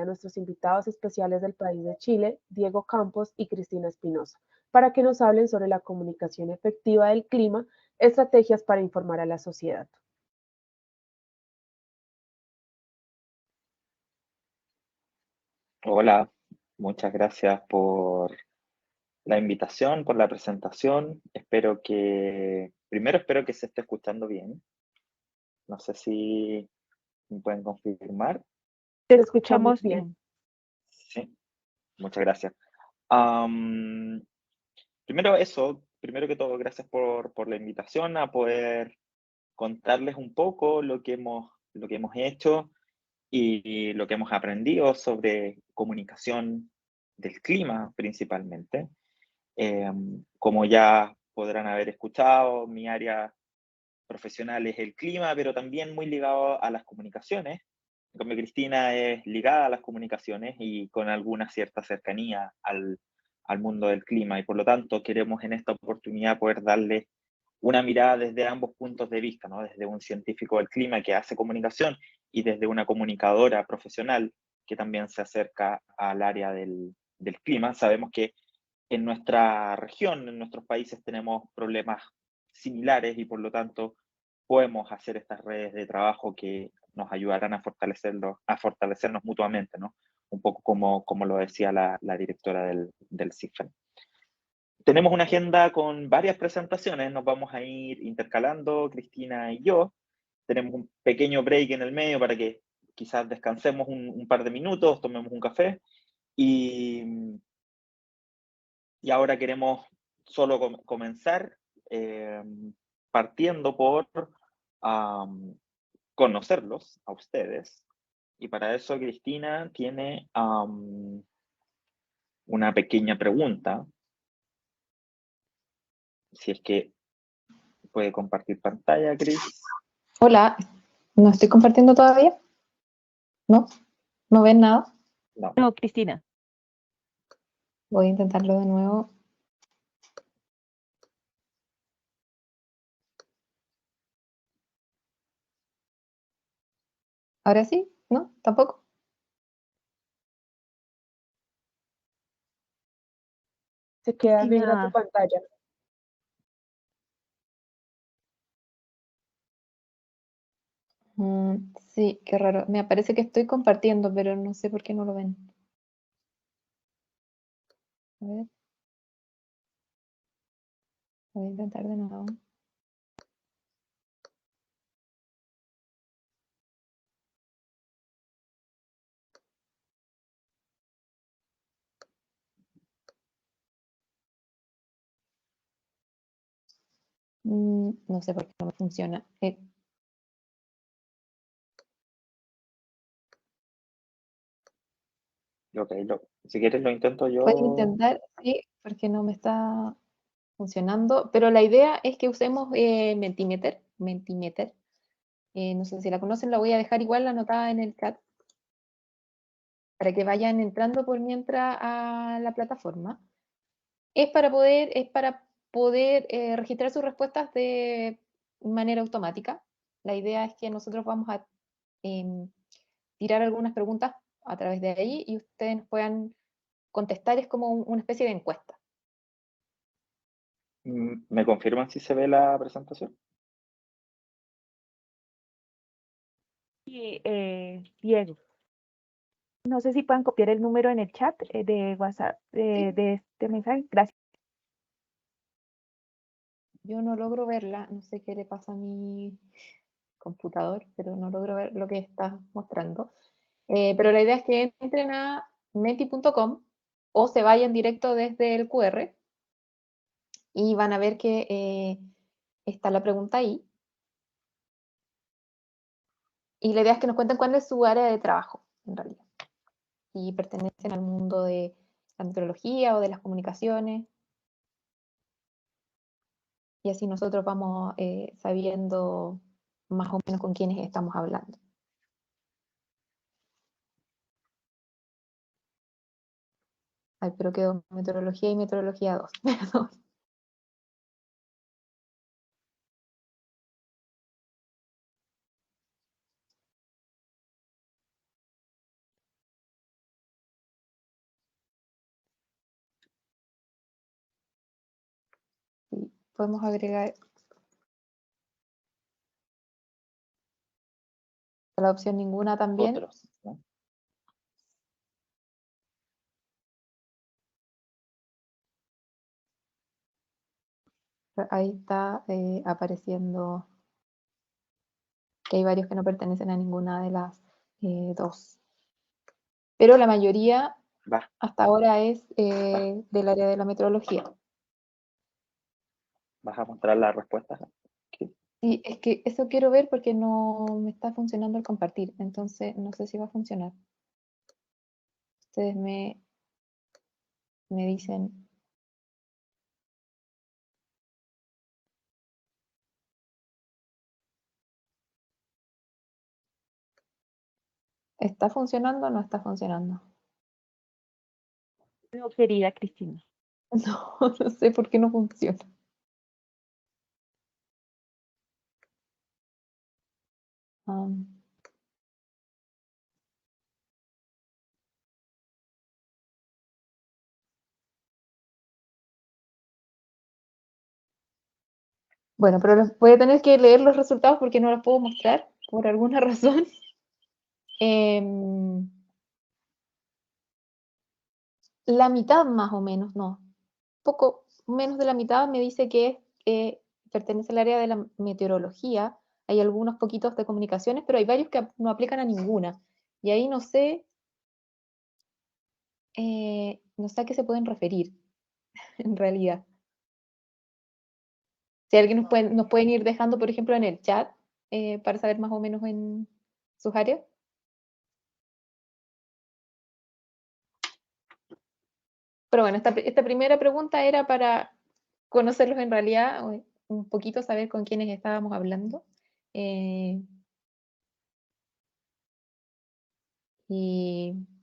nuestros invitados especiales del país de Chile, Diego Campos y Cristina Espinosa, para que nos hablen sobre la comunicación efectiva del clima, estrategias para informar a la sociedad. Hola, muchas gracias por la invitación, por la presentación. Espero que se esté escuchando bien. No sé si me pueden confirmar. Te escuchamos Escuchamos bien. bien. Sí, muchas gracias. Primero que todo, gracias por la invitación a poder contarles un poco lo que hemos hecho y lo que hemos aprendido sobre comunicación del clima principalmente. Como ya podrán haber escuchado, mi área profesional es el clima, pero también muy ligado a las comunicaciones. En cambio, Cristina es ligada a las comunicaciones y con alguna cierta cercanía al mundo del clima, y por lo tanto queremos en esta oportunidad poder darle una mirada desde ambos puntos de vista, ¿no? Desde un científico del clima que hace comunicación y desde una comunicadora profesional que también se acerca al área del clima. Sabemos que en nuestra región, en nuestros países, tenemos problemas similares y por lo tanto podemos hacer estas redes de trabajo que nos ayudarán a fortalecernos mutuamente, ¿no? Un poco como lo decía la directora del CIFEN. Tenemos una agenda con varias presentaciones, nos vamos a ir intercalando, Cristina y yo. Tenemos un pequeño break en el medio para que quizás descansemos un par de minutos, tomemos un café y ahora queremos solo comenzar partiendo por conocerlos a ustedes. Y para eso Cristina tiene una pequeña pregunta. Si es que puede compartir pantalla, Cris. Hola, ¿no estoy compartiendo todavía? ¿No? ¿No ven nada? No. No, Cristina. Voy a intentarlo de nuevo. ¿Ahora sí? ¿No? ¿Tampoco? Se queda Sí, negra tu nada. pantalla. Sí, qué raro. Me parece que estoy compartiendo, pero no sé por qué no lo ven. A ver. Voy a intentar de nuevo. No sé por qué no me funciona. Ok, si quieres lo intento yo. Puedo intentar, sí, porque no me está funcionando, pero la idea es que usemos Mentimeter. Mentimeter. No sé si la conocen, la voy a dejar igual anotada en el chat para que vayan entrando por mientras a la plataforma. Es para poder registrar sus respuestas de manera automática. La idea es que nosotros vamos a tirar algunas preguntas a través de ahí y ustedes nos puedan contestar. Es como una especie de encuesta. ¿Me confirman si se ve la presentación? Sí, Diego. No sé si puedan copiar el número en el chat de WhatsApp de este mensaje. Gracias. Yo no logro verla, no sé qué le pasa a mi computador, pero no logro ver lo que está mostrando. Pero la idea es que entren a menti.com o se vayan directo desde el QR y van a ver que está la pregunta ahí. Y la idea es que nos cuenten cuál es su área de trabajo, en realidad. Si pertenecen al mundo de la meteorología o de las comunicaciones. Y así nosotros vamos sabiendo más o menos con quiénes estamos hablando. Ay, pero quedó meteorología y meteorología 2. podemos agregar la opción ninguna también. Otros, ¿no? Ahí está apareciendo que hay varios que no pertenecen a ninguna de las dos. Pero la mayoría Va, hasta ahora es del área de la meteorología. vas a mostrar las respuestas. Ok. Y es que eso quiero ver porque no me está funcionando el compartir, entonces no sé si va a funcionar. Ustedes me dicen. ¿Está funcionando o no está funcionando? No, querida Cristina. No, no sé por qué no funciona. Bueno, pero voy a tener que leer los resultados porque no los puedo mostrar por alguna razón. La mitad más o menos, no. Poco menos de la mitad me dice que pertenece al área de la meteorología. Hay algunos poquitos de comunicaciones, pero hay varios que no aplican a ninguna. Y ahí no sé a qué se pueden referir, en realidad. Si alguien nos pueden ir dejando, por ejemplo, en el chat, para saber más o menos en sus áreas. Pero bueno, esta primera pregunta era para conocerlos en realidad, un poquito saber con quiénes estábamos hablando. Y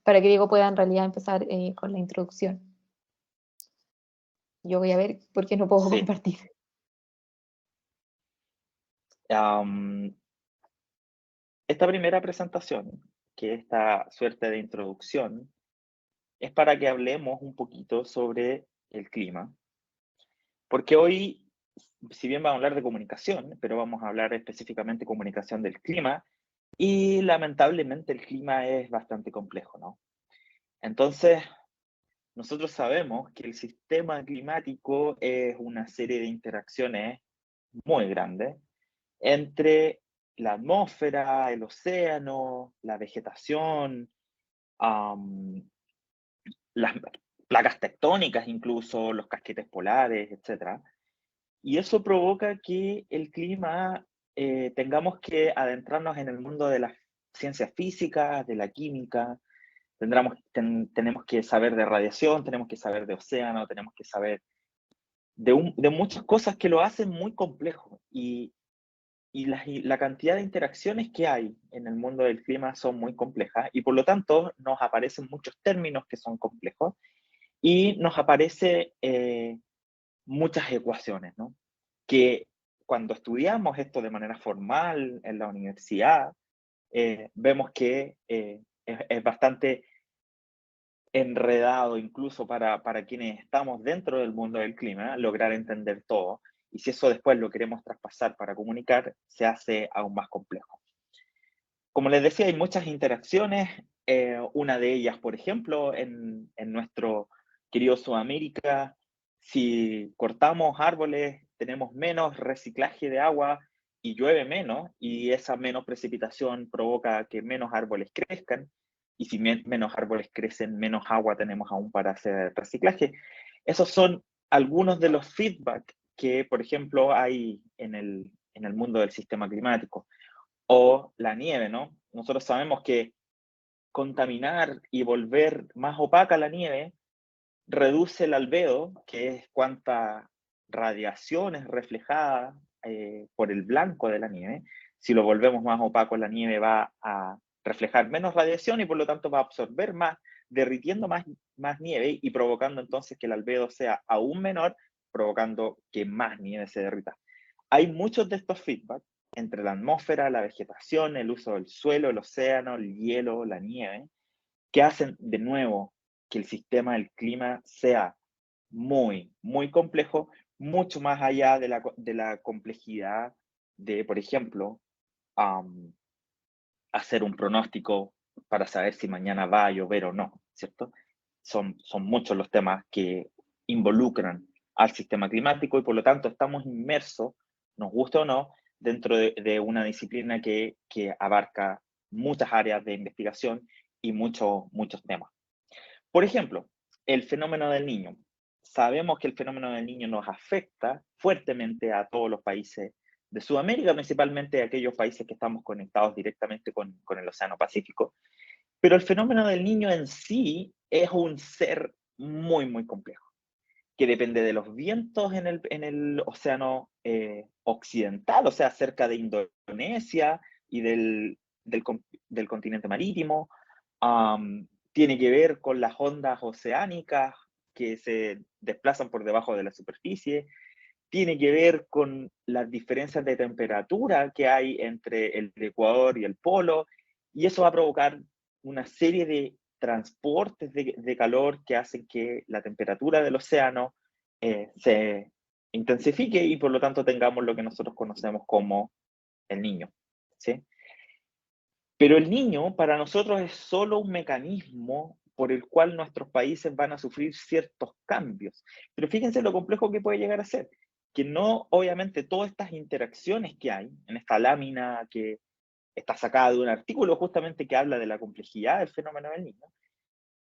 para que Diego pueda en realidad empezar con la introducción. Yo voy a ver por qué no puedo Sí. compartir. Esta primera presentación, que es esta suerte de introducción, es para que hablemos un poquito sobre el clima. Porque hoy, si bien vamos a hablar de comunicación, pero vamos a hablar específicamente de comunicación del clima, y lamentablemente el clima es bastante complejo, ¿no? Entonces, nosotros sabemos que el sistema climático es una serie de interacciones muy grandes entre la atmósfera, el océano, la vegetación, las placas tectónicas incluso, los casquetes polares, etc. Y eso provoca que el clima tengamos que adentrarnos en el mundo de las ciencias físicas, de la química, tenemos que saber de radiación, tenemos que saber de océano, tenemos que saber de muchas cosas que lo hacen muy complejo. Y la cantidad de interacciones que hay en el mundo del clima son muy complejas y por lo tanto nos aparecen muchos términos que son complejos y nos aparecen muchas ecuaciones, ¿no? Que cuando estudiamos esto de manera formal en la universidad, vemos que es bastante enredado incluso para quienes estamos dentro del mundo del clima, lograr entender todo. Y si eso después lo queremos traspasar para comunicar, se hace aún más complejo. Como les decía, hay muchas interacciones. Una de ellas, por ejemplo, en nuestro querido Sudamérica, si cortamos árboles, tenemos menos reciclaje de agua y llueve menos, y esa menos precipitación provoca que menos árboles crezcan, y si menos árboles crecen, menos agua tenemos aún para hacer reciclaje. Esos son algunos de los feedback que, por ejemplo, hay en el mundo del sistema climático. O la nieve, ¿no? Nosotros sabemos que contaminar y volver más opaca la nieve reduce el albedo, que es cuánta radiación es reflejada por el blanco de la nieve. Si lo volvemos más opaco, la nieve va a reflejar menos radiación y por lo tanto va a absorber más, derritiendo más nieve y provocando entonces que el albedo sea aún menor, provocando que más nieve se derrita. Hay muchos de estos feedback entre la atmósfera, la vegetación, el uso del suelo, el océano, el hielo, la nieve, que hacen de nuevo que el sistema del clima sea muy, muy complejo, mucho más allá de la complejidad de, por ejemplo, hacer un pronóstico para saber si mañana va a llover o no, ¿cierto? Son muchos los temas que involucran al sistema climático y por lo tanto estamos inmersos, nos guste o no, dentro de una disciplina que abarca muchas áreas de investigación y muchos temas. Por ejemplo, el fenómeno del Niño. Sabemos que el fenómeno del Niño nos afecta fuertemente a todos los países de Sudamérica, principalmente a aquellos países que estamos conectados directamente con el Océano Pacífico. Pero el fenómeno del Niño en sí es un ser muy complejo, que depende de los vientos en el océano occidental, o sea, cerca de Indonesia y del continente marítimo. Tiene que ver con las ondas oceánicas que se desplazan por debajo de la superficie. Tiene que ver con las diferencias de temperatura que hay entre el Ecuador y el polo. Y eso va a provocar una serie de transportes de calor que hacen que la temperatura del océano se intensifique y por lo tanto tengamos lo que nosotros conocemos como el Niño, ¿sí? Pero el Niño para nosotros es solo un mecanismo por el cual nuestros países van a sufrir ciertos cambios. Pero fíjense lo complejo que puede llegar a ser, que no, obviamente, todas estas interacciones que hay en esta lámina que está sacada de un artículo justamente que habla de la complejidad del fenómeno del Niño,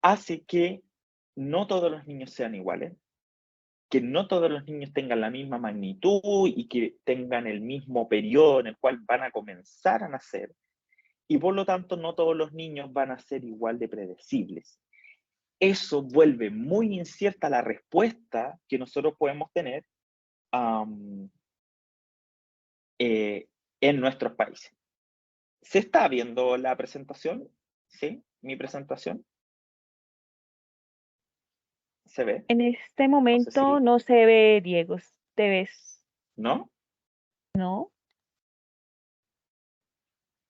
hace que no todos los niños sean iguales, que no todos los niños tengan la misma magnitud y que tengan el mismo periodo en el cual van a comenzar a nacer, y por lo tanto no todos los niños van a ser igual de predecibles. Eso vuelve muy incierta la respuesta que nosotros podemos tener en nuestros países. ¿Se está viendo la presentación? ¿Sí? ¿Mi presentación? ¿Se ve? En este No sé momento si... no se ve, Diego. ¿Te ves? ¿No? ¿No?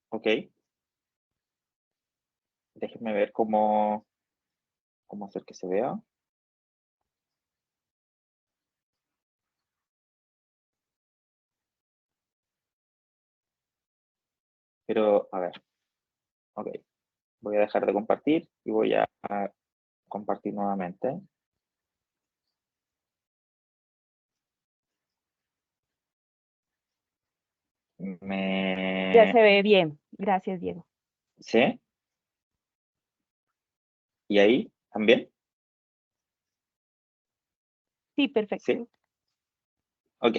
Ok. Déjenme ver cómo hacer que se vea. Pero, a ver. Ok. Voy a dejar de compartir y voy a compartir nuevamente. Ya se ve bien. Gracias, Diego. ¿Sí? ¿Y ahí también? Sí, perfecto. ¿Sí? Ok.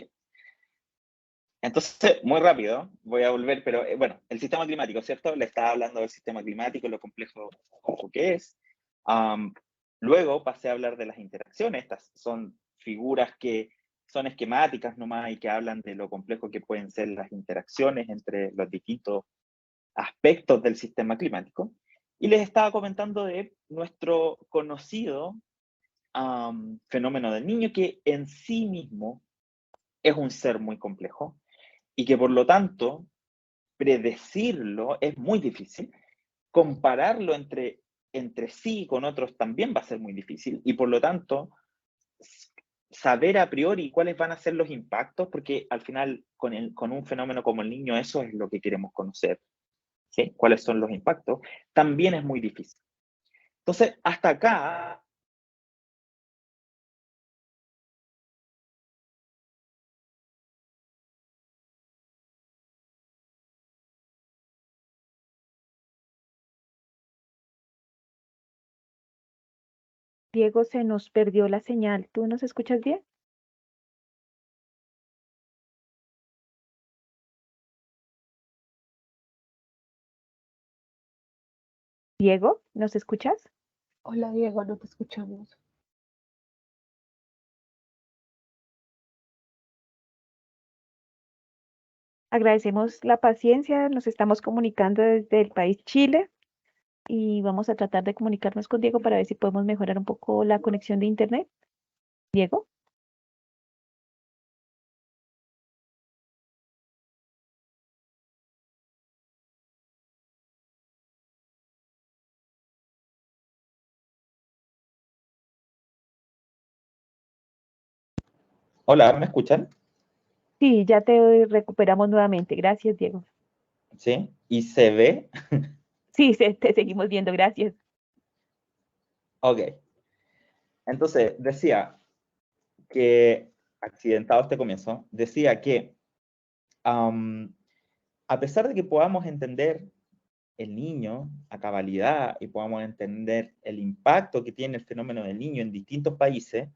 Entonces, muy rápido, voy a volver, pero bueno, el sistema climático, ¿cierto? Le estaba hablando del sistema climático, lo complejo que es. Luego pasé a hablar de las interacciones. Estas son figuras que son esquemáticas nomás y que hablan de lo complejo que pueden ser las interacciones entre los distintos aspectos del sistema climático. Y les estaba comentando de nuestro conocido fenómeno del Niño, que en sí mismo es un ser muy complejo y que por lo tanto predecirlo es muy difícil, compararlo entre sí con otros también va a ser muy difícil y por lo tanto saber a priori cuáles van a ser los impactos, porque al final con un fenómeno como el Niño eso es lo que queremos conocer, ¿sí? ¿Cuáles son los impactos? También es muy difícil. Entonces, hasta acá Diego, se nos perdió la señal. ¿Tú nos escuchas bien? Diego, ¿nos escuchas? Hola Diego, no te escuchamos. Agradecemos la paciencia. Nos estamos comunicando desde el país Chile y vamos a tratar de comunicarnos con Diego para ver si podemos mejorar un poco la conexión de internet. Diego. Hola, ¿me escuchan? Sí, ya te recuperamos nuevamente. Gracias, Diego. ¿Sí? ¿Y se ve? Sí, te seguimos viendo. Gracias. Ok. Entonces, decía que, accidentado este comienzo, decía que a pesar de que podamos entender el niño a cabalidad y podamos entender el impacto que tiene el fenómeno del niño en distintos países,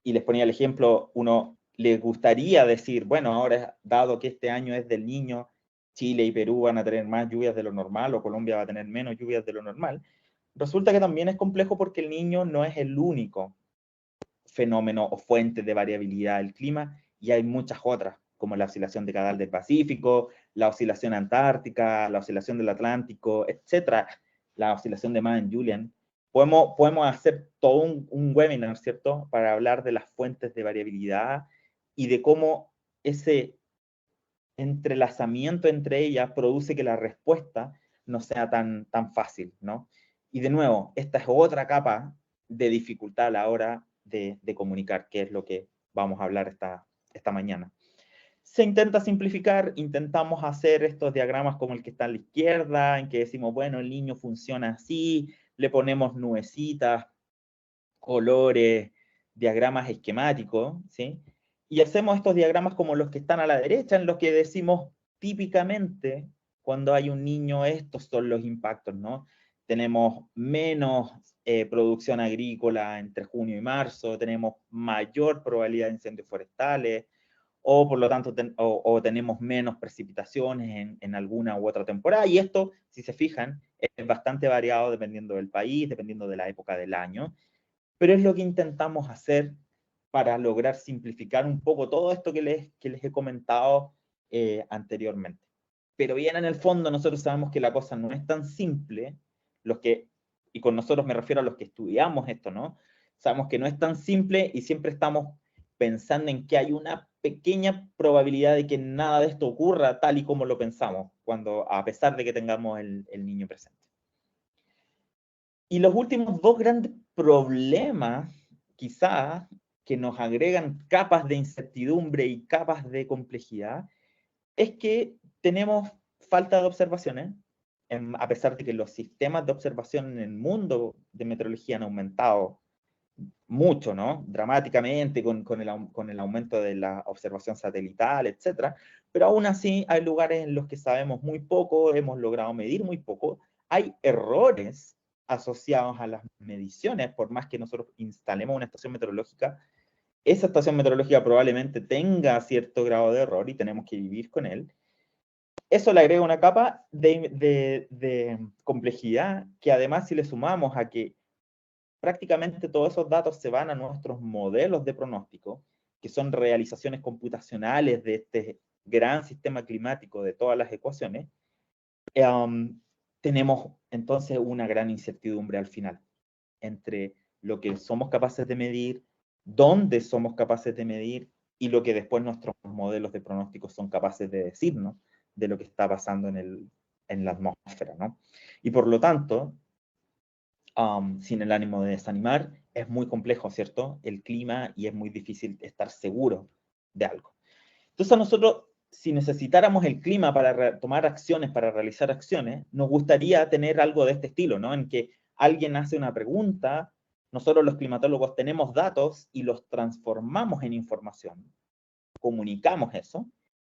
y les ponía el ejemplo, uno le gustaría decir, bueno, ahora dado que este año es del niño, Chile y Perú van a tener más lluvias de lo normal o Colombia va a tener menos lluvias de lo normal. Resulta que también es complejo porque el niño no es el único fenómeno o fuente de variabilidad del clima y hay muchas otras, como la oscilación decadal del Pacífico, la oscilación antártica, la oscilación del Atlántico, etcétera, la oscilación de Mann-Julian. Podemos hacer todo un webinar, ¿cierto?, para hablar de las fuentes de variabilidad y de cómo ese entrelazamiento entre ellas produce que la respuesta no sea tan fácil, ¿no? Y de nuevo, esta es otra capa de dificultad a la hora de comunicar, que es lo que vamos a hablar esta mañana. Se intenta simplificar, intentamos hacer estos diagramas como el que está a la izquierda, en que decimos, bueno, el niño funciona así, le ponemos nubecitas, colores, diagramas esquemáticos, ¿sí? Y hacemos estos diagramas como los que están a la derecha, en los que decimos típicamente cuando hay un niño, estos son los impactos, ¿no? Tenemos menos producción agrícola entre junio y marzo, tenemos mayor probabilidad de incendios forestales, o por lo tanto tenemos menos precipitaciones en alguna u otra temporada. Y esto, si se fijan, es bastante variado dependiendo del país, dependiendo de la época del año, pero es lo que intentamos hacer para lograr simplificar un poco todo esto que les he comentado anteriormente. Pero bien, en el fondo nosotros sabemos que la cosa no es tan simple, y con nosotros me refiero a los que estudiamos esto, ¿no? Sabemos que no es tan simple y siempre estamos pensando en que hay una pequeña probabilidad de que nada de esto ocurra tal y como lo pensamos, a pesar de que tengamos el niño presente. Y los últimos dos grandes problemas, quizás, que nos agregan capas de incertidumbre y capas de complejidad, es que tenemos falta de observaciones, a pesar de que los sistemas de observación en el mundo de meteorología han aumentado mucho, ¿no? Dramáticamente con el aumento de la observación satelital, etcétera, pero aún así hay lugares en los que sabemos muy poco, hemos logrado medir muy poco, hay errores asociados a las mediciones, por más que nosotros instalemos una estación meteorológica, esa estación meteorológica probablemente tenga cierto grado de error y tenemos que vivir con él. Eso le agrega una capa de complejidad que además si le sumamos a que prácticamente todos esos datos se van a nuestros modelos de pronóstico, que son realizaciones computacionales de este gran sistema climático de todas las ecuaciones, tenemos entonces una gran incertidumbre al final entre lo que somos capaces de medir, dónde somos capaces de medir y lo que después nuestros modelos de pronóstico son capaces de decirnos de lo que está pasando en la atmósfera, ¿no? Y por lo tanto, sin el ánimo de desanimar, es muy complejo, ¿cierto? El clima y es muy difícil estar seguro de algo. Entonces a nosotros, si necesitáramos el clima para tomar acciones, para realizar acciones, nos gustaría tener algo de este estilo, ¿no? En que alguien hace una pregunta, nosotros los climatólogos tenemos datos y los transformamos en información, comunicamos eso,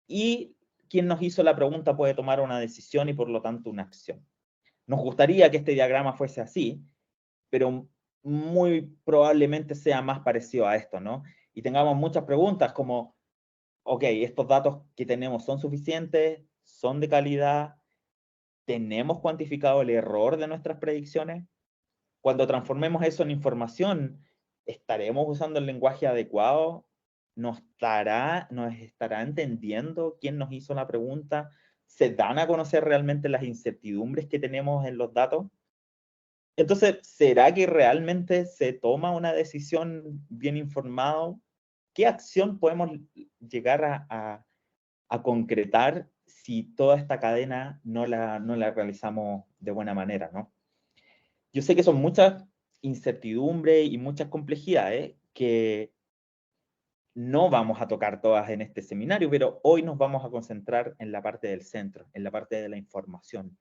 y quien nos hizo la pregunta puede tomar una decisión y por lo tanto una acción. Nos gustaría que este diagrama fuese así, pero muy probablemente sea más parecido a esto, ¿no? Y tengamos muchas preguntas como, ok, estos datos que tenemos son suficientes, son de calidad, tenemos cuantificado el error de nuestras predicciones. Cuando transformemos eso en información, ¿estaremos usando el lenguaje adecuado? ¿Nos estará entendiendo quién nos hizo la pregunta? ¿Se dan a conocer realmente las incertidumbres que tenemos en los datos? Entonces, ¿será que realmente se toma una decisión bien informado? ¿Qué acción podemos llegar a concretar si toda esta cadena no la realizamos de buena manera, ¿no? Yo sé que son muchas incertidumbres y muchas complejidades que no vamos a tocar todas en este seminario, pero hoy nos vamos a concentrar en la parte del centro, en la parte de la información,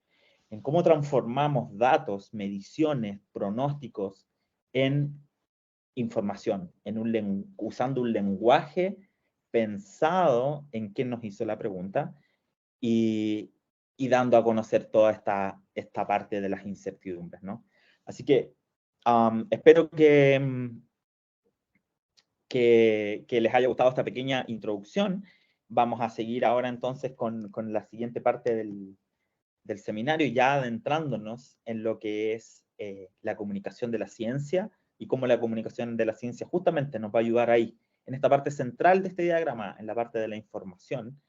en cómo transformamos datos, mediciones, pronósticos en información, usando un lenguaje pensado en quién nos hizo la pregunta y dando a conocer toda esta parte de las incertidumbres, ¿no? Así que espero que les haya gustado esta pequeña introducción. Vamos a seguir ahora entonces con la siguiente parte del seminario, ya adentrándonos en lo que es la comunicación de la ciencia y cómo la comunicación de la ciencia justamente nos va a ayudar ahí, en esta parte central de este diagrama, en la parte de la información,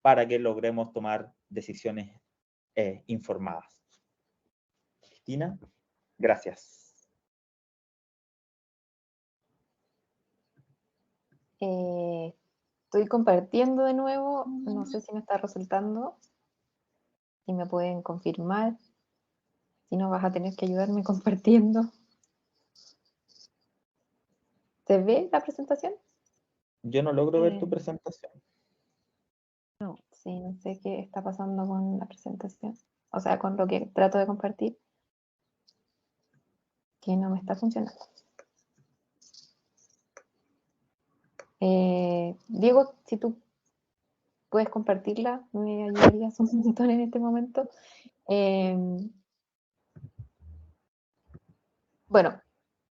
para que logremos tomar decisiones informadas. Cristina, gracias. Estoy compartiendo de nuevo, no sé si me está resultando, si me pueden confirmar, si no vas a tener que ayudarme compartiendo. ¿Se ve la presentación? Yo no logro ver tu presentación. No, sí, no sé qué está pasando con la presentación, o sea, con lo que trato de compartir, que no me está funcionando. Diego, si tú puedes compartirla, me ayudarías un montón en este momento. Bueno,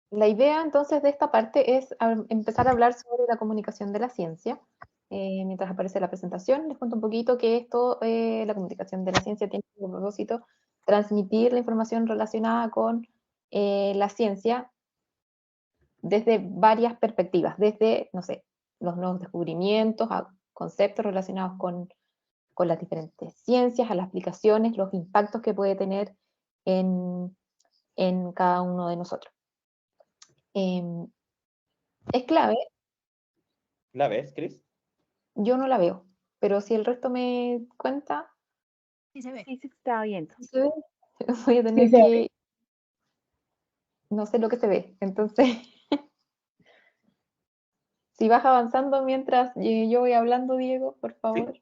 la idea entonces de esta parte es empezar a hablar sobre la comunicación de la ciencia. Mientras aparece la presentación, les cuento un poquito que esto, la comunicación de la ciencia tiene como propósito transmitir la información relacionada con la ciencia desde varias perspectivas, desde, no sé, los nuevos descubrimientos, a conceptos relacionados con las diferentes ciencias, a las aplicaciones, los impactos que puede tener en cada uno de nosotros. Es clave. ¿La ves, Cris? Yo no la veo, pero si el resto me cuenta. Sí se ve. Sí se está viendo. ¿Sí se ve? Voy a tener Sí, se que. ve. No sé lo que se ve, entonces. Si vas avanzando mientras yo voy hablando, Diego, por favor.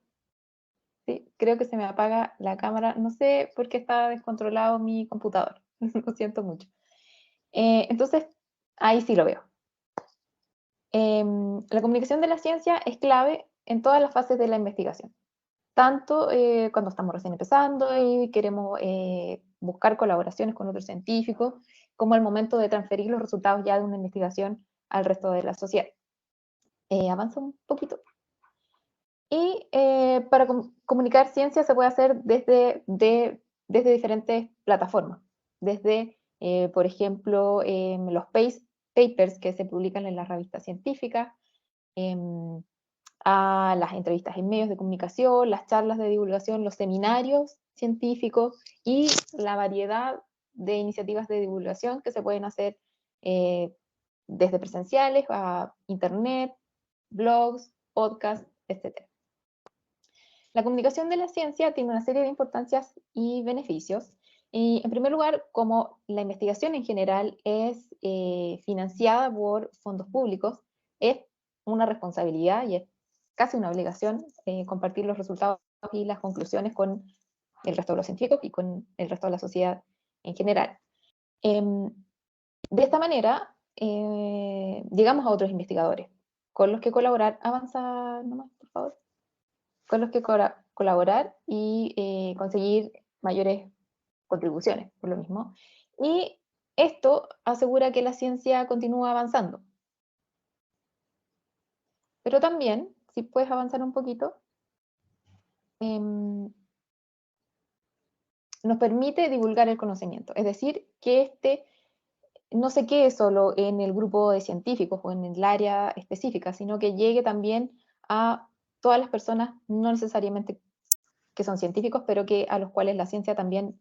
Sí, creo que se me apaga la cámara. No sé por qué está descontrolado mi computador. Lo siento mucho. Entonces, ahí sí lo veo. La comunicación de la ciencia es clave en todas las fases de la investigación. Tanto cuando estamos recién empezando y queremos buscar colaboraciones con otros científicos, como al momento de transferir los resultados ya de una investigación al resto de la sociedad. Avanza un poquito. Y para comunicar ciencia se puede hacer desde diferentes plataformas. Desde, por ejemplo, los papers que se publican en las revistas científicas, a las entrevistas en medios de comunicación, las charlas de divulgación, los seminarios científicos y la variedad de iniciativas de divulgación que se pueden hacer desde presenciales a internet, blogs, podcasts, etc. La comunicación de la ciencia tiene una serie de importancias y beneficios. Y en primer lugar, como la investigación en general es financiada por fondos públicos, es una responsabilidad y es casi una obligación compartir los resultados y las conclusiones con el resto de los científicos y con el resto de la sociedad en general. De esta manera, llegamos a otros investigadores con los que colaborar. Avanza nomás, por favor. Con los que colaborar y conseguir mayores contribuciones, por lo mismo. Y esto asegura que la ciencia continúa avanzando. Pero también, si puedes avanzar un poquito, nos permite divulgar el conocimiento. Es decir, que este no se quede solo en el grupo de científicos o en el área específica, sino que llegue también a todas las personas, no necesariamente que son científicos, pero que a los cuales la ciencia también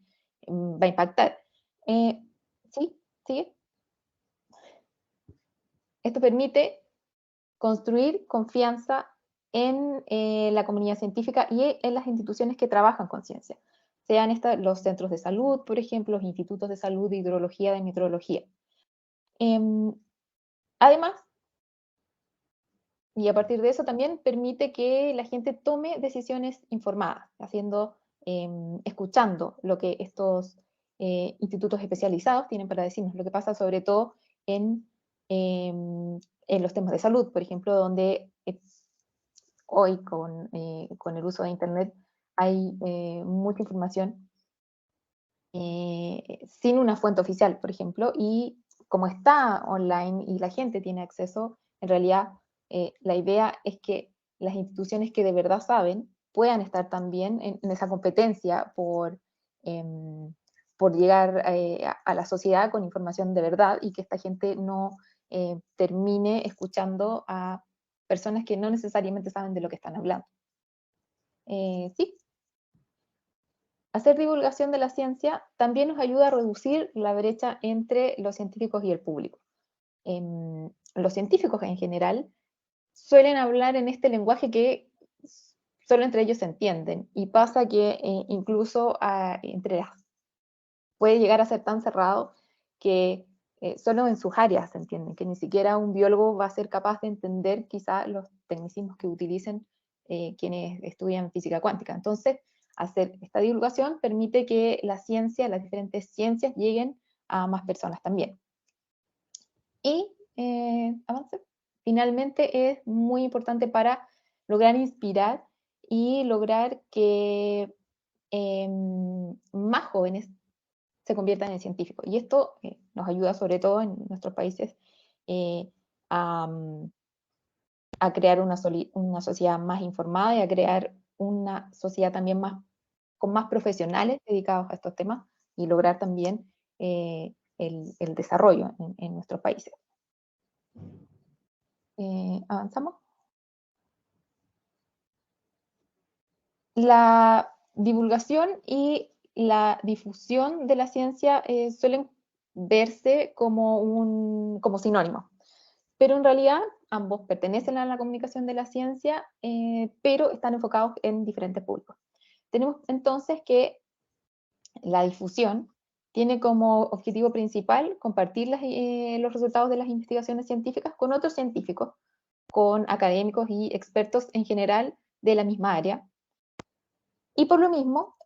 va a impactar. ¿Sí? ¿Sigue? Esto permite construir confianza en la comunidad científica y en las instituciones que trabajan con ciencia, sean los centros de salud, por ejemplo, los institutos de salud, de hidrología, de meteorología. Además, Y a partir de eso también permite que la gente tome decisiones informadas, escuchando lo que estos institutos especializados tienen para decirnos, lo que pasa sobre todo en los temas de salud, por ejemplo, donde hoy con el uso de Internet hay mucha información sin una fuente oficial, por ejemplo, y como está online y la gente tiene acceso, en realidad la idea es que las instituciones que de verdad saben puedan estar también en esa competencia por llegar a la sociedad con información de verdad y que esta gente no termine escuchando a personas que no necesariamente saben de lo que están hablando. Sí. Hacer divulgación de la ciencia también nos ayuda a reducir la brecha entre los científicos y el público. Los científicos en general suelen hablar en este lenguaje que solo entre ellos se entienden, y pasa que incluso puede llegar a ser tan cerrado que solo en sus áreas se entienden, que ni siquiera un biólogo va a ser capaz de entender quizá los tecnicismos que utilicen quienes estudian física cuántica. Entonces, hacer esta divulgación permite que la ciencia, las diferentes ciencias, lleguen a más personas también. Y avance. Finalmente es muy importante para lograr inspirar y lograr que más jóvenes se conviertan en científicos. Y esto nos ayuda sobre todo en nuestros países a crear una sociedad más informada y a crear una sociedad también con más profesionales dedicados a estos temas y lograr también el desarrollo en nuestros países. ¿Avanzamos? La divulgación y la difusión de la ciencia suelen verse como sinónimos, pero en realidad ambos pertenecen a la comunicación de la ciencia, pero están enfocados en diferentes públicos. Tenemos entonces que la difusión tiene como objetivo principal compartir los resultados de las investigaciones científicas con otros científicos, con académicos y expertos en general de la misma área. Y por lo mismo,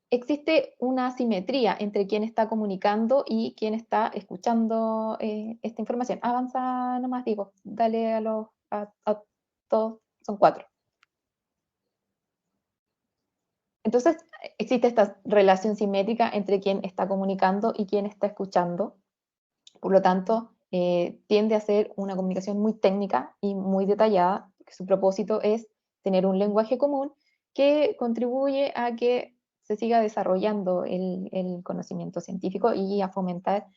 existe una asimetría entre quien está comunicando y quien está escuchando esta información. Avanza nomás, digo, dale a todos, son 4. Entonces, existe esta relación simétrica entre quien está comunicando y quien está escuchando. Por lo tanto, tiende a ser una comunicación muy técnica y muy detallada, porque su propósito es tener un lenguaje común que contribuye a que se siga desarrollando el conocimiento científico y a fomentar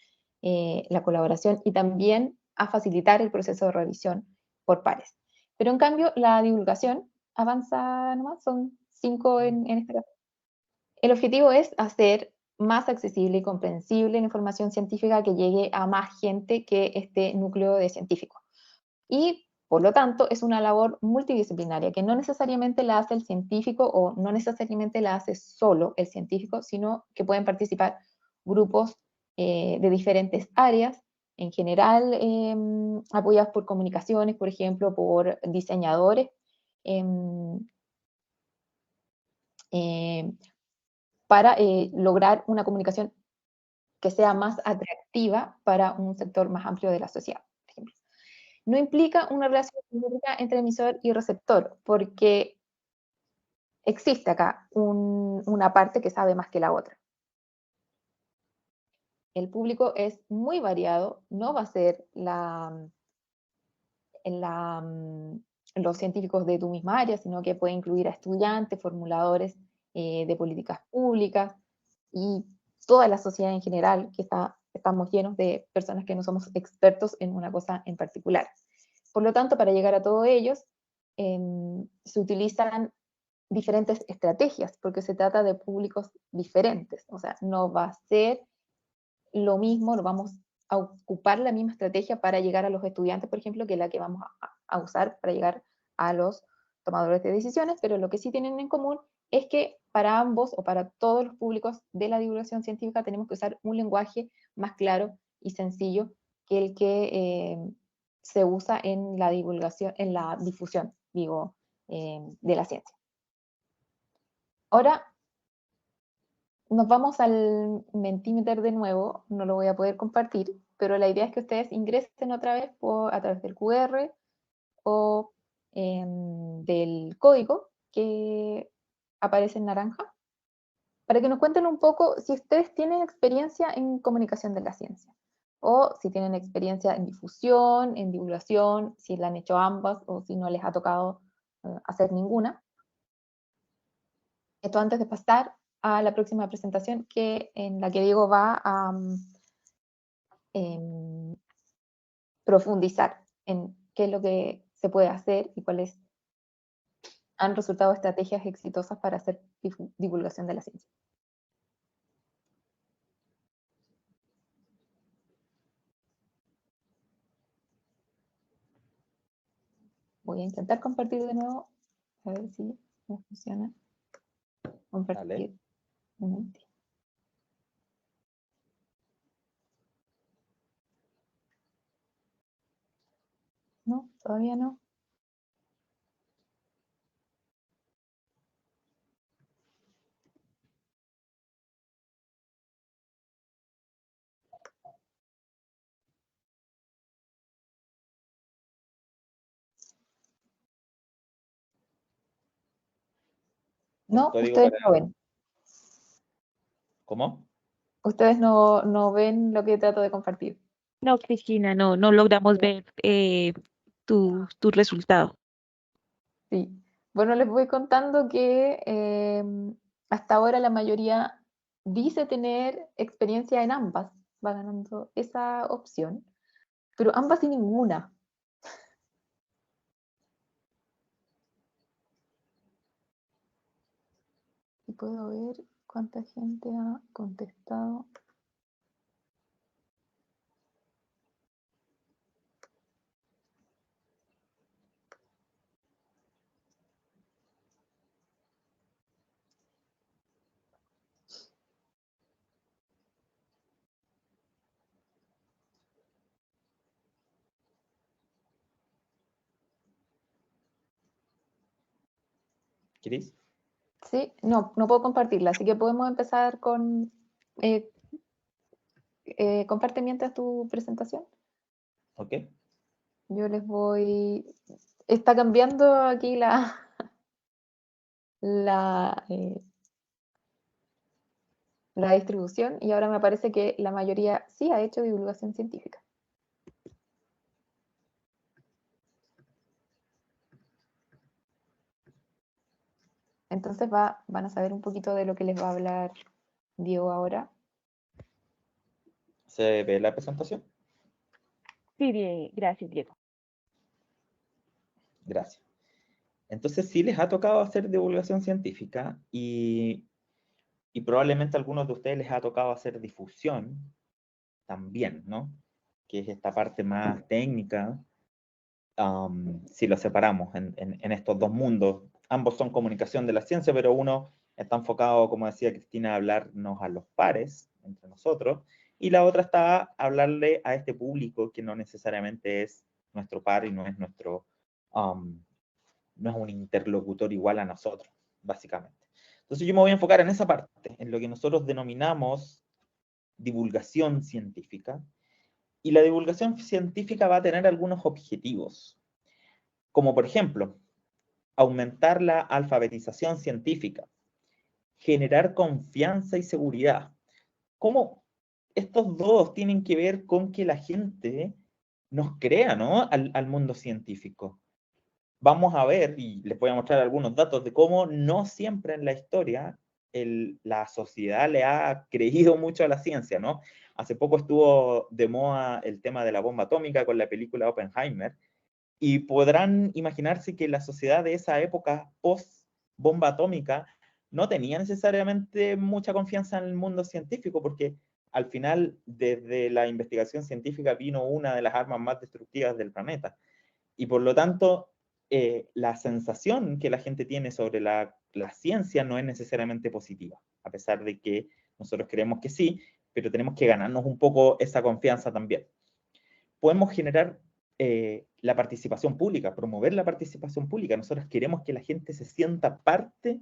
la colaboración y también a facilitar el proceso de revisión por pares. Pero en cambio, la divulgación avanza nomás, son 5 en este caso. El objetivo es hacer más accesible y comprensible la información científica que llegue a más gente que este núcleo de científicos. Y, por lo tanto, es una labor multidisciplinaria que no necesariamente la hace el científico o no necesariamente la hace solo el científico, sino que pueden participar grupos de diferentes áreas, en general apoyados por comunicaciones, por ejemplo, por diseñadores, para lograr una comunicación que sea más atractiva para un sector más amplio de la sociedad, por ejemplo. No implica una relación simétrica entre emisor y receptor, porque existe acá una parte que sabe más que la otra. El público es muy variado, no va a ser los científicos de tu misma área, sino que puede incluir a estudiantes, formuladores de políticas públicas y toda la sociedad en general, que estamos llenos de personas que no somos expertos en una cosa en particular. Por lo tanto, para llegar a todos ellos, se utilizan diferentes estrategias, porque se trata de públicos diferentes. O sea, no va a ser lo mismo, no vamos a ocupar la misma estrategia para llegar a los estudiantes, por ejemplo, que la que vamos a usar para llegar a los tomadores de decisiones, pero lo que sí tienen en común es que para ambos o para todos los públicos de la divulgación científica tenemos que usar un lenguaje más claro y sencillo que el que se usa en la divulgación, en la difusión, digo, de la ciencia. Ahora nos vamos al Mentimeter de nuevo, no lo voy a poder compartir, pero la idea es que ustedes ingresen otra vez a través del QR o del código que aparece en naranja, para que nos cuenten un poco si ustedes tienen experiencia en comunicación de la ciencia, o si tienen experiencia en difusión, en divulgación, si la han hecho ambas, o si no les ha tocado hacer ninguna. Esto antes de pasar a la próxima presentación, en la que Diego va a profundizar en qué es lo que se puede hacer y cuáles han resultado estrategias exitosas para hacer divulgación de la ciencia. Voy a intentar compartir de nuevo, a ver si me funciona. Compartir. Un momento. No, todavía no. No, ustedes no ven. ¿Cómo? Ustedes no ven lo que trato de compartir. No, Cristina, no logramos ver tu resultado. Sí. Bueno, les voy contando que hasta ahora la mayoría dice tener experiencia en ambas. Va ganando esa opción. Pero ambas y ninguna. Y puedo ver cuánta gente ha contestado. ¿Cris? Sí, no puedo compartirla, así que podemos empezar con... comparte mientras tu presentación. Ok. Yo les voy... Está cambiando aquí la distribución y ahora me parece que la mayoría sí ha hecho divulgación científica. Entonces van a saber un poquito de lo que les va a hablar Diego ahora. ¿Se ve la presentación? Sí, bien, gracias, Diego. Gracias. Entonces sí les ha tocado hacer divulgación científica y probablemente a algunos de ustedes les ha tocado hacer difusión también, ¿no? Que es esta parte más técnica, si lo separamos en estos dos mundos. Ambos son comunicación de la ciencia, pero uno está enfocado, como decía Cristina, a hablarnos a los pares, entre nosotros, y la otra está a hablarle a este público que no necesariamente es nuestro par y no es nuestro, no es un interlocutor igual a nosotros, básicamente. Entonces yo me voy a enfocar en esa parte, en lo que nosotros denominamos divulgación científica, y la divulgación científica va a tener algunos objetivos, como por ejemplo, aumentar la alfabetización científica, generar confianza y seguridad. ¿Cómo estos dos tienen que ver con que la gente nos crea, ¿no? al mundo científico? Vamos a ver, y les voy a mostrar algunos datos de cómo no siempre en la historia la sociedad le ha creído mucho a la ciencia, ¿no? Hace poco estuvo de moda el tema de la bomba atómica con la película Oppenheimer, y podrán imaginarse que la sociedad de esa época post-bomba atómica no tenía necesariamente mucha confianza en el mundo científico, porque al final, desde la investigación científica vino una de las armas más destructivas del planeta. Y por lo tanto, la sensación que la gente tiene sobre la ciencia no es necesariamente positiva, a pesar de que nosotros creemos que sí, pero tenemos que ganarnos un poco esa confianza también. Podemos generar la participación pública, promover la participación pública. Nosotros queremos que la gente se sienta parte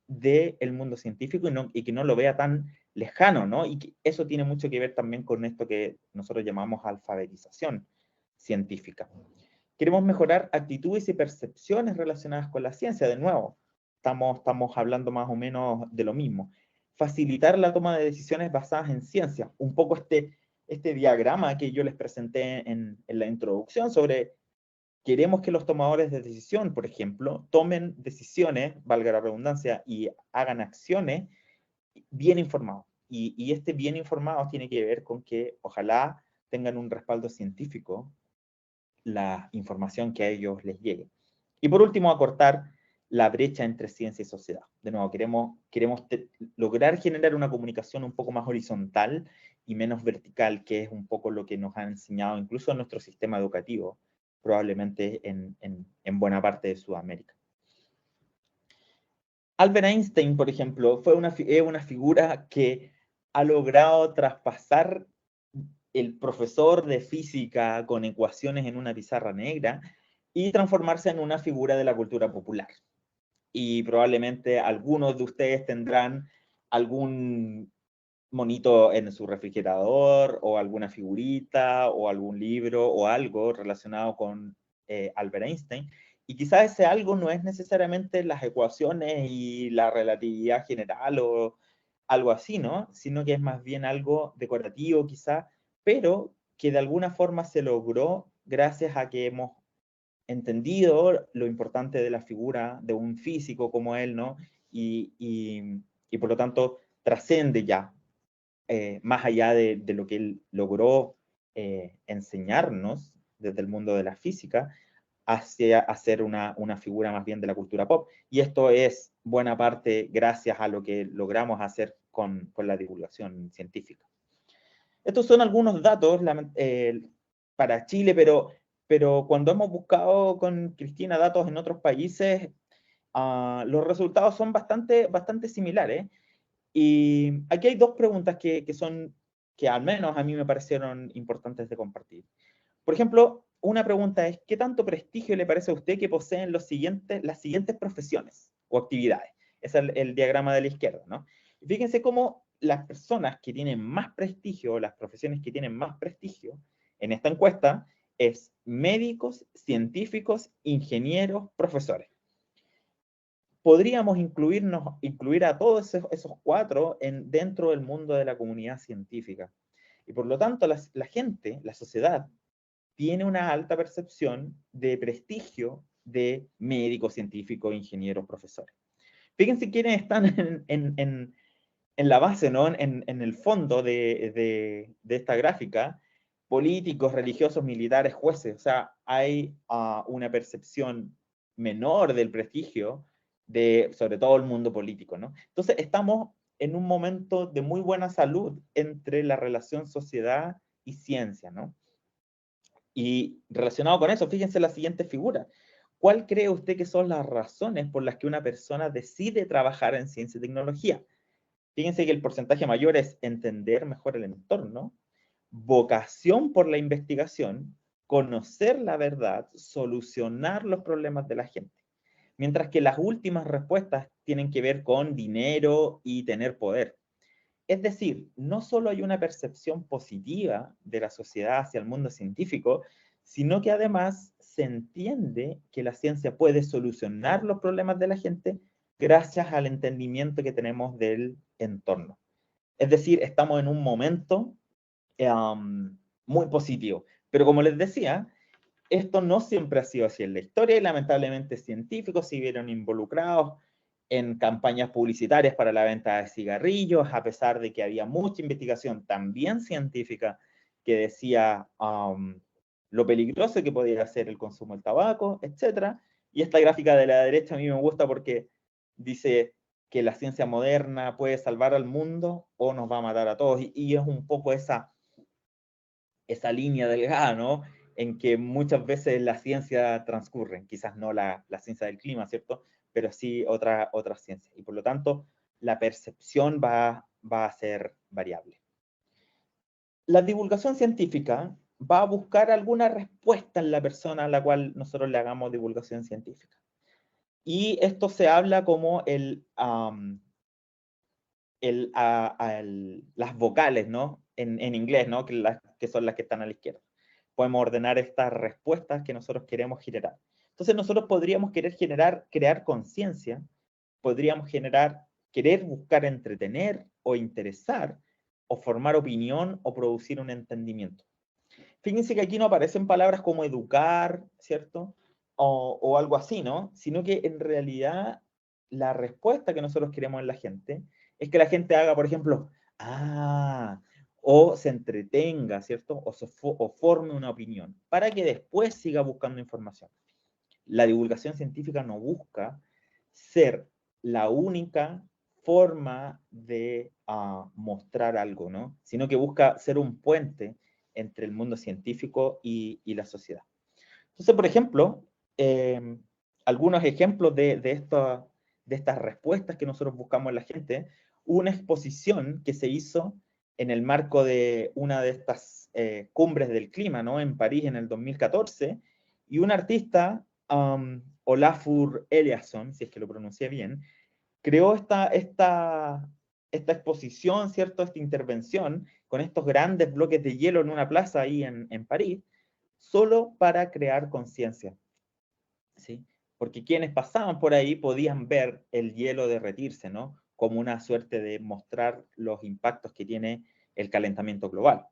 del mundo científico y que no lo vea tan lejano, ¿no? Y que eso tiene mucho que ver también con esto que nosotros llamamos alfabetización científica. Queremos mejorar actitudes y percepciones relacionadas con la ciencia. De nuevo, estamos hablando más o menos de lo mismo. Facilitar la toma de decisiones basadas en ciencia. Un poco este diagrama que yo les presenté en la introducción sobre queremos que los tomadores de decisión, por ejemplo, tomen decisiones, valga la redundancia, y hagan acciones bien informados. Y este bien informado tiene que ver con que ojalá tengan un respaldo científico la información que a ellos les llegue. Y por último, acortar la brecha entre ciencia y sociedad. De nuevo, queremos lograr generar una comunicación un poco más horizontal y menos vertical, que es un poco lo que nos han enseñado incluso en nuestro sistema educativo, probablemente en buena parte de Sudamérica. Albert Einstein, por ejemplo, es una figura que ha logrado traspasar el profesor de física con ecuaciones en una pizarra negra y transformarse en una figura de la cultura popular. Y probablemente algunos de ustedes tendrán algún monito en su refrigerador, o alguna figurita, o algún libro, o algo relacionado con Albert Einstein. Y quizás ese algo no es necesariamente las ecuaciones y la relatividad general o algo así, ¿no? Sino que es más bien algo decorativo quizás, pero que de alguna forma se logró gracias a que hemos entendido lo importante de la figura de un físico como él, ¿no? Y por lo tanto trasciende ya, más allá de lo que él logró enseñarnos desde el mundo de la física, hacia ser una figura más bien de la cultura pop. Y esto es buena parte gracias a lo que logramos hacer con la divulgación científica. Estos son algunos datos para Chile, pero cuando hemos buscado con Cristina datos en otros países, los resultados son bastante similares. Y aquí hay dos preguntas que al menos a mí me parecieron importantes de compartir. Por ejemplo, una pregunta es, ¿qué tanto prestigio le parece a usted que poseen las siguientes profesiones o actividades? Ese es el diagrama de la izquierda, ¿no? Y fíjense cómo las personas que tienen más prestigio, las profesiones que tienen más prestigio en esta encuesta, es médicos, científicos, ingenieros, profesores. Podríamos incluir a todos esos cuatro dentro del mundo de la comunidad científica. Y por lo tanto, la gente, la sociedad, tiene una alta percepción de prestigio de médicos, científicos, ingenieros, profesores. Fíjense quiénes están en la base, ¿no? En el fondo de esta gráfica: políticos, religiosos, militares, jueces. O sea, hay una percepción menor del prestigio sobre todo el mundo político, ¿no? Entonces, estamos en un momento de muy buena salud entre la relación sociedad y ciencia, ¿no? Y relacionado con eso, fíjense la siguiente figura. ¿Cuál cree usted que son las razones por las que una persona decide trabajar en ciencia y tecnología? Fíjense que el porcentaje mayor es entender mejor el entorno, vocación por la investigación, conocer la verdad, solucionar los problemas de la gente. Mientras que las últimas respuestas tienen que ver con dinero y tener poder. Es decir, no solo hay una percepción positiva de la sociedad hacia el mundo científico, sino que además se entiende que la ciencia puede solucionar los problemas de la gente gracias al entendimiento que tenemos del entorno. Es decir, estamos en un momento muy positivo. Pero como les decía, esto no siempre ha sido así en la historia y lamentablemente científicos se vieron involucrados en campañas publicitarias para la venta de cigarrillos, a pesar de que había mucha investigación también científica que decía lo peligroso que podía ser el consumo del tabaco, etc. Y esta gráfica de la derecha a mí me gusta porque dice que la ciencia moderna puede salvar al mundo o nos va a matar a todos. Y es un poco esa línea delgada, ¿no? En que muchas veces la ciencia transcurre, quizás no la ciencia del clima, ¿cierto? Pero sí otras ciencias. Y por lo tanto, la percepción va a ser variable. La divulgación científica va a buscar alguna respuesta en la persona a la cual nosotros le hagamos divulgación científica. Y esto se habla como las vocales, ¿no? En inglés, ¿no? Que son las que están a la izquierda. Podemos ordenar estas respuestas que nosotros queremos generar. Entonces nosotros podríamos crear conciencia, podríamos querer buscar entretener o interesar, o formar opinión o producir un entendimiento. Fíjense que aquí no aparecen palabras como educar, ¿cierto? O algo así, ¿no? Sino que en realidad la respuesta que nosotros queremos en la gente es que la gente haga, por ejemplo, o se entretenga, ¿cierto? O forme una opinión, para que después siga buscando información. La divulgación científica no busca ser la única forma de mostrar algo, ¿no? Sino que busca ser un puente entre el mundo científico y la sociedad. Entonces, por ejemplo, algunos ejemplos de estas respuestas que nosotros buscamos en la gente, una exposición que se hizo en el marco de una de estas cumbres del clima, ¿no? En París en el 2014, y un artista, Olafur Eliasson, si es que lo pronuncié bien, creó esta exposición, ¿cierto? Esta intervención con estos grandes bloques de hielo en una plaza ahí en París, solo para crear conciencia, ¿sí? Porque quienes pasaban por ahí podían ver el hielo derretirse, ¿no? Como una suerte de mostrar los impactos que tiene el calentamiento global.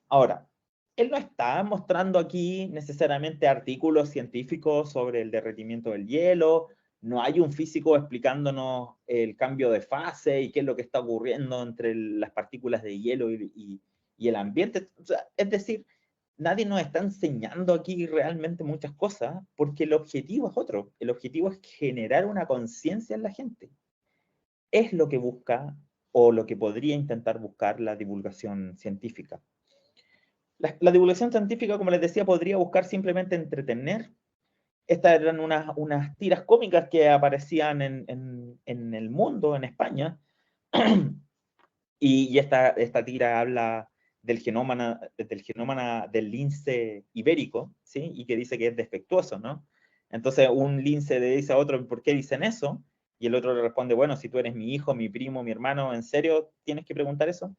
Ahora, él no está mostrando aquí necesariamente artículos científicos sobre el derretimiento del hielo, no hay un físico explicándonos el cambio de fase y qué es lo que está ocurriendo entre las partículas de hielo y el ambiente. O sea, es decir, nadie nos está enseñando aquí realmente muchas cosas, porque el objetivo es otro. El objetivo es generar una conciencia en la gente. Es lo que busca, o lo que podría intentar buscar, la divulgación científica. La divulgación científica, como les decía, podría buscar simplemente entretener. Estas eran unas tiras cómicas que aparecían en El Mundo, en España, y esta tira habla del genoma del lince ibérico, ¿sí? Y que dice que es defectuoso, ¿no? Entonces un lince le dice a otro, ¿por qué dicen eso? Y el otro le responde, bueno, si tú eres mi hijo, mi primo, mi hermano, ¿en serio tienes que preguntar eso?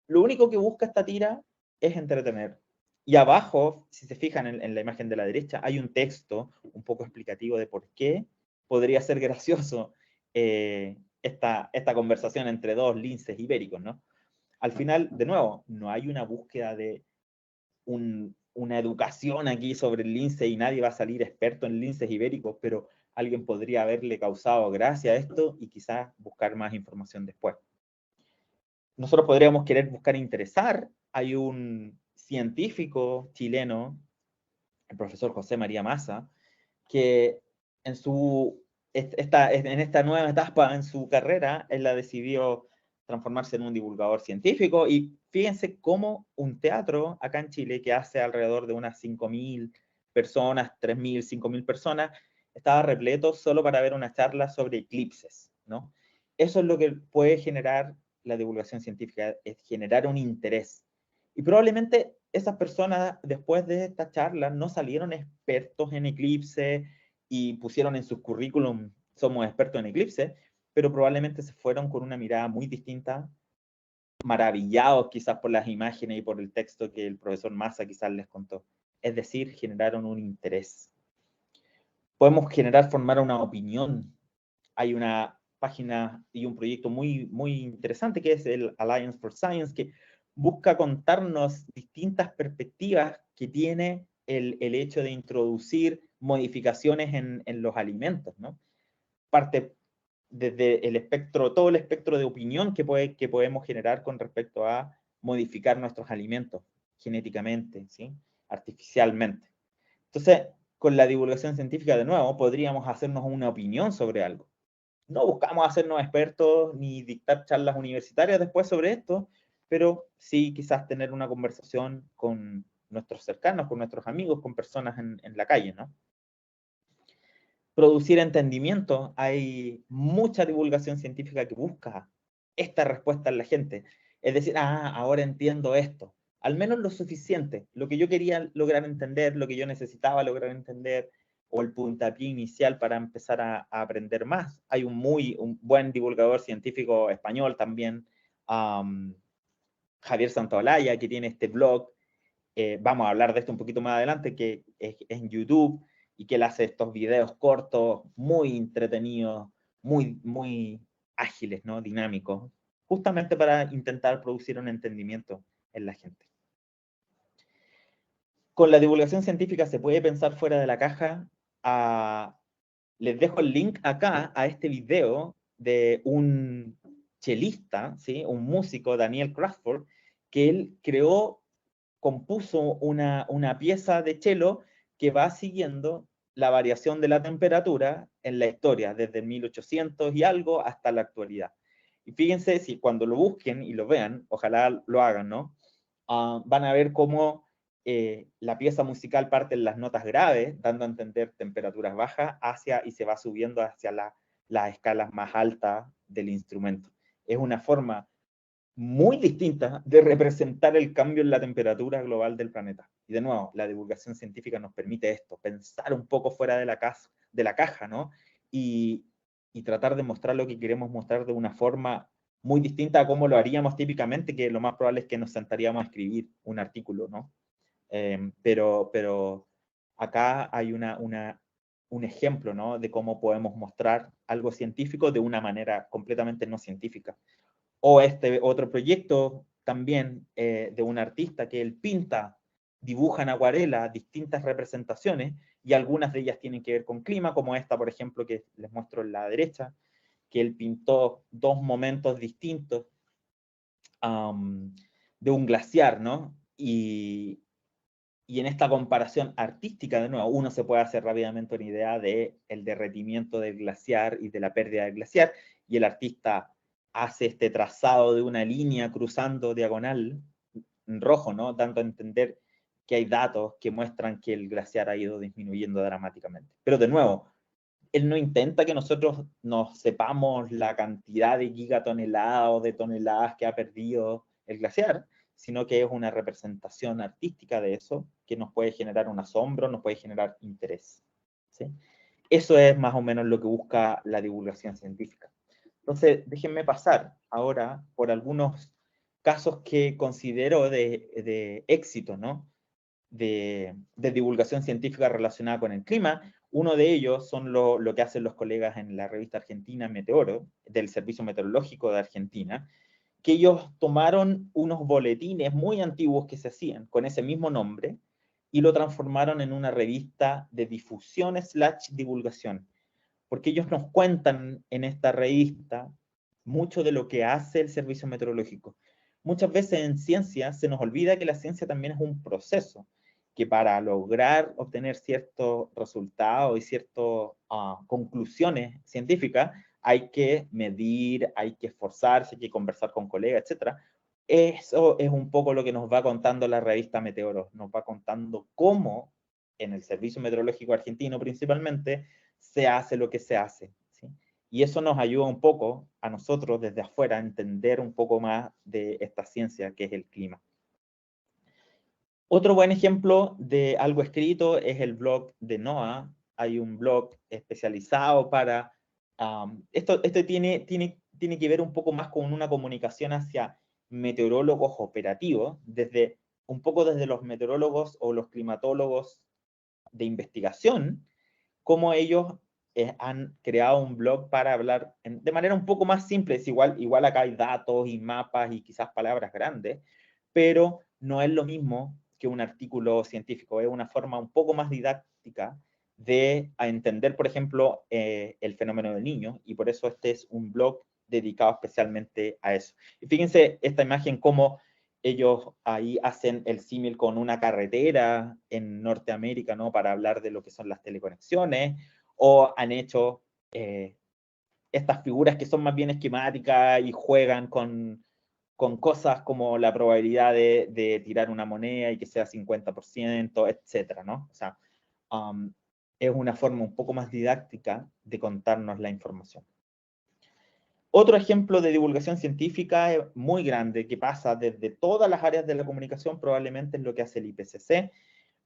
Lo único que busca esta tira es entretener. Y abajo, si se fijan en la imagen de la derecha, hay un texto un poco explicativo de por qué podría ser gracioso esta conversación entre dos linces ibéricos, ¿no? Al final, de nuevo, no hay una búsqueda de una educación aquí sobre el lince y nadie va a salir experto en linces ibéricos, pero alguien podría haberle causado gracia a esto y quizás buscar más información después. Nosotros podríamos querer buscar interesar. Hay un científico chileno, el profesor José María Massa, que en esta nueva etapa en su carrera, él la decidió transformarse en un divulgador científico, y fíjense cómo un teatro acá en Chile, que hace alrededor de unas 5.000 personas, 3.000, 5.000 personas, estaba repleto solo para ver una charla sobre eclipses, ¿no? Eso es lo que puede generar la divulgación científica, es generar un interés. Y probablemente esas personas, después de esta charla, no salieron expertos en eclipse y pusieron en sus currículum, somos expertos en eclipse, pero probablemente se fueron con una mirada muy distinta, maravillados quizás por las imágenes y por el texto que el profesor Massa quizás les contó. Es decir, generaron un interés. Podemos formar una opinión. Hay una página y un proyecto muy, muy interesante que es el Alliance for Science, que busca contarnos distintas perspectivas que tiene el hecho de introducir modificaciones en los alimentos, ¿no? Parte desde todo el espectro de opinión que podemos generar con respecto a modificar nuestros alimentos genéticamente, ¿sí? Artificialmente. Entonces, con la divulgación científica, de nuevo, podríamos hacernos una opinión sobre algo. No buscamos hacernos expertos ni dictar charlas universitarias después sobre esto, pero sí quizás tener una conversación con nuestros cercanos, con nuestros amigos, con personas en la calle, ¿no? Producir entendimiento. Hay mucha divulgación científica que busca esta respuesta en la gente. Es decir, ahora entiendo esto. al menos lo suficiente, lo que yo quería lograr entender, lo que yo necesitaba lograr entender, o el puntapié inicial para empezar a aprender más. Hay un buen divulgador científico español también, Javier Santaolalla, que tiene este blog, vamos a hablar de esto un poquito más adelante, que es en YouTube, y que él hace estos videos cortos, muy entretenidos, muy ágiles, ¿no? Dinámicos, justamente para intentar producir un entendimiento en la gente. Con la divulgación científica se puede pensar fuera de la caja. Les dejo el link acá a este video de un chelista, ¿sí? Un músico, Daniel Crawford, que él compuso una pieza de cello que va siguiendo la variación de la temperatura en la historia, desde 1800 y algo hasta la actualidad. Y fíjense, si cuando lo busquen y lo vean, ojalá lo hagan, ¿no? Van a ver cómo la pieza musical parte en las notas graves, dando a entender temperaturas bajas, y se va subiendo hacia las escalas más altas del instrumento. Es una forma muy distinta de representar el cambio en la temperatura global del planeta. Y de nuevo, la divulgación científica nos permite esto, pensar un poco fuera de la caja, ¿no? Y tratar de mostrar lo que queremos mostrar de una forma muy distinta a cómo lo haríamos típicamente, que lo más probable es que nos sentaríamos a escribir un artículo, ¿no? Pero acá hay un ejemplo, ¿no? De cómo podemos mostrar algo científico de una manera completamente no científica. O este otro proyecto también de un artista que él dibuja en acuarela distintas representaciones, y algunas de ellas tienen que ver con clima, como esta, por ejemplo, que les muestro en la derecha, que él pintó dos momentos distintos de un glaciar, ¿no? Y en esta comparación artística, de nuevo, uno se puede hacer rápidamente una idea del derretimiento del glaciar y de la pérdida del glaciar, y el artista hace este trazado de una línea cruzando diagonal en rojo, ¿no? Dando a entender que hay datos que muestran que el glaciar ha ido disminuyendo dramáticamente. Pero de nuevo, él no intenta que nosotros nos sepamos la cantidad de gigatoneladas o de toneladas que ha perdido el glaciar, sino que es una representación artística de eso que nos puede generar un asombro, nos puede generar interés, ¿sí? Eso es más o menos lo que busca la divulgación científica. Entonces, déjenme pasar ahora por algunos casos que considero de éxito, ¿no? De divulgación científica relacionada con el clima. Uno de ellos son lo que hacen los colegas en la revista argentina Meteoro, del Servicio Meteorológico de Argentina, que ellos tomaron unos boletines muy antiguos que se hacían con ese mismo nombre y lo transformaron en una revista de difusión/divulgación, porque ellos nos cuentan en esta revista mucho de lo que hace el servicio meteorológico. Muchas veces en ciencia se nos olvida que la ciencia también es un proceso, que para lograr obtener ciertos resultados y ciertas conclusiones científicas hay que medir, hay que esforzarse, hay que conversar con colegas, etc. Eso es un poco lo que nos va contando la revista Meteoro. Nos va contando cómo en el Servicio Meteorológico Argentino principalmente se hace lo que se hace, ¿sí? Y eso nos ayuda un poco a nosotros desde afuera a entender un poco más de esta ciencia que es el clima. Otro buen ejemplo de algo escrito es el blog de NOAA. Hay un blog especializado para... esto tiene que ver un poco más con una comunicación hacia meteorólogos operativos, un poco desde los meteorólogos o los climatólogos de investigación, cómo ellos han creado un blog para hablar de manera un poco más simple. Es igual acá hay datos y mapas y quizás palabras grandes, pero no es lo mismo que un artículo científico. Es una forma un poco más didáctica de entender, por ejemplo, el fenómeno del Niño, y por eso este es un blog dedicado especialmente a eso. Y fíjense esta imagen, cómo ellos ahí hacen el símil con una carretera en Norteamérica, ¿no? Para hablar de lo que son las teleconexiones, o han hecho estas figuras que son más bien esquemáticas y juegan con cosas como la probabilidad de tirar una moneda y que sea 50%, etcétera, ¿no? O sea, es una forma un poco más didáctica de contarnos la información. Otro ejemplo de divulgación científica muy grande que pasa desde todas las áreas de la comunicación probablemente es lo que hace el IPCC.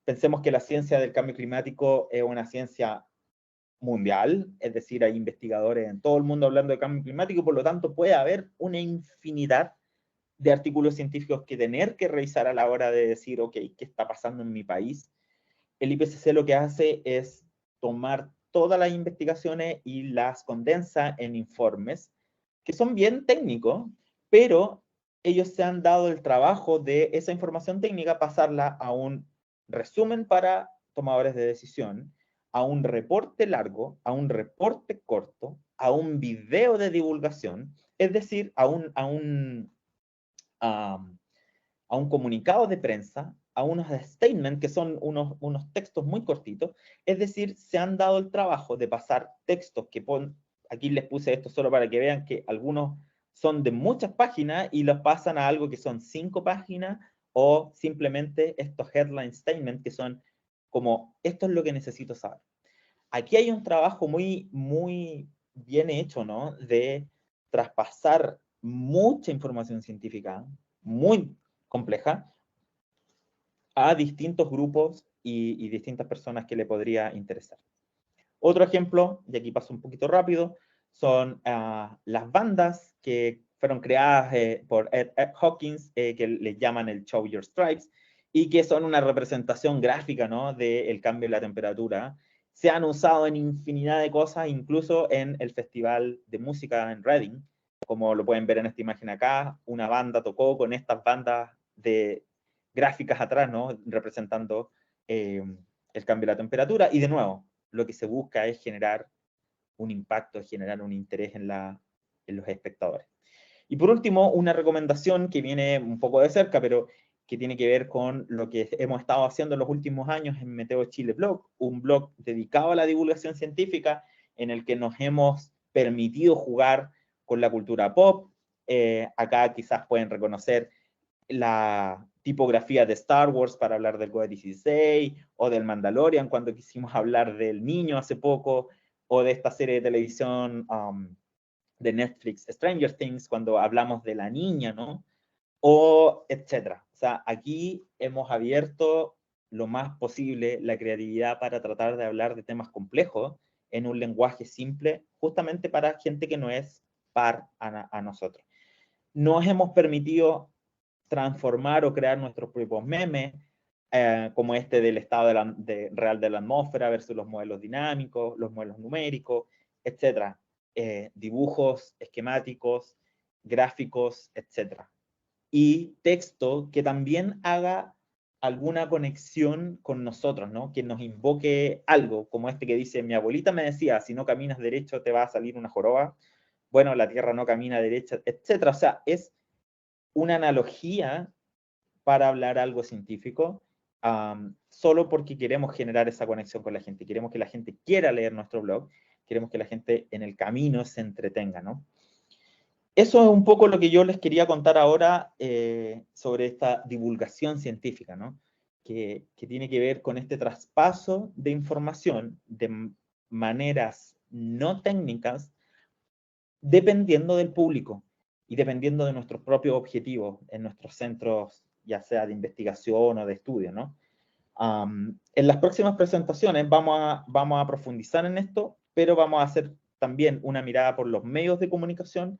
Pensemos que la ciencia del cambio climático es una ciencia mundial, es decir, hay investigadores en todo el mundo hablando de cambio climático y por lo tanto puede haber una infinidad de artículos científicos que tener que revisar a la hora de decir, ok, ¿qué está pasando en mi país? El IPCC lo que hace es tomar todas las investigaciones y las condensa en informes que son bien técnicos, pero ellos se han dado el trabajo de esa información técnica pasarla a un resumen para tomadores de decisión, a un reporte largo, a un reporte corto, a un video de divulgación, es decir, a un comunicado de prensa, a unos statements que son unos textos muy cortitos, es decir, se han dado el trabajo de pasar textos que aquí les puse esto solo para que vean que algunos son de muchas páginas y los pasan a algo que son 5 páginas o simplemente estos headline statements que son como, esto es lo que necesito saber. Aquí hay un trabajo muy, muy bien hecho, ¿no? De traspasar mucha información científica, muy compleja, a distintos grupos y distintas personas que le podría interesar. Otro ejemplo, y aquí paso un poquito rápido, son las bandas que fueron creadas por Ed Hawkins, que les llaman el Show Your Stripes, y que son una representación gráfica, ¿no?, del cambio de la temperatura. Se han usado en infinidad de cosas, incluso en el Festival de Música en Reading. Como lo pueden ver en esta imagen acá, una banda tocó con estas bandas de gráficas atrás, ¿no?, representando el cambio de la temperatura. Y de nuevo, lo que se busca es generar un impacto, es generar un interés en los espectadores. Y por último, una recomendación que viene un poco de cerca, pero que tiene que ver con lo que hemos estado haciendo en los últimos años en Meteo Chile Blog, un blog dedicado a la divulgación científica en el que nos hemos permitido jugar con la cultura pop. Acá quizás pueden reconocer la tipografía de Star Wars para hablar del cohete 16, o del Mandalorian cuando quisimos hablar del niño hace poco, o de esta serie de televisión de Netflix, Stranger Things, cuando hablamos de la niña, ¿no? O etcétera. O sea, aquí hemos abierto lo más posible la creatividad para tratar de hablar de temas complejos en un lenguaje simple, justamente para gente que no es par a nosotros. Nos hemos permitido transformar o crear nuestros propios memes, como este del estado real de la atmósfera versus los modelos dinámicos, los modelos numéricos, etc. Dibujos esquemáticos, gráficos, etc. Y texto que también haga alguna conexión con nosotros, ¿no? Que nos invoque algo, como este que dice, mi abuelita me decía, si no caminas derecho te va a salir una joroba, bueno, la tierra no camina derecha, etc. O sea, es una analogía para hablar algo científico, solo porque queremos generar esa conexión con la gente, queremos que la gente quiera leer nuestro blog, queremos que la gente en el camino se entretenga, ¿no? Eso es un poco lo que yo les quería contar ahora sobre esta divulgación científica, ¿no? Que tiene que ver con este traspaso de información de maneras no técnicas, dependiendo del público y dependiendo de nuestros propios objetivos en nuestros centros, ya sea de investigación o de estudio, ¿no? En las próximas presentaciones vamos a profundizar en esto, pero vamos a hacer también una mirada por los medios de comunicación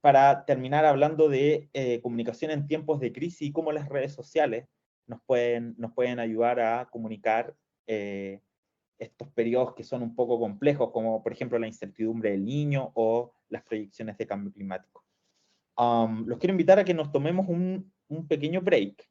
para terminar hablando de comunicación en tiempos de crisis y cómo las redes sociales nos pueden ayudar a comunicar estos periodos que son un poco complejos, como por ejemplo la incertidumbre del niño o las proyecciones de cambio climático. Los quiero invitar a que nos tomemos un pequeño break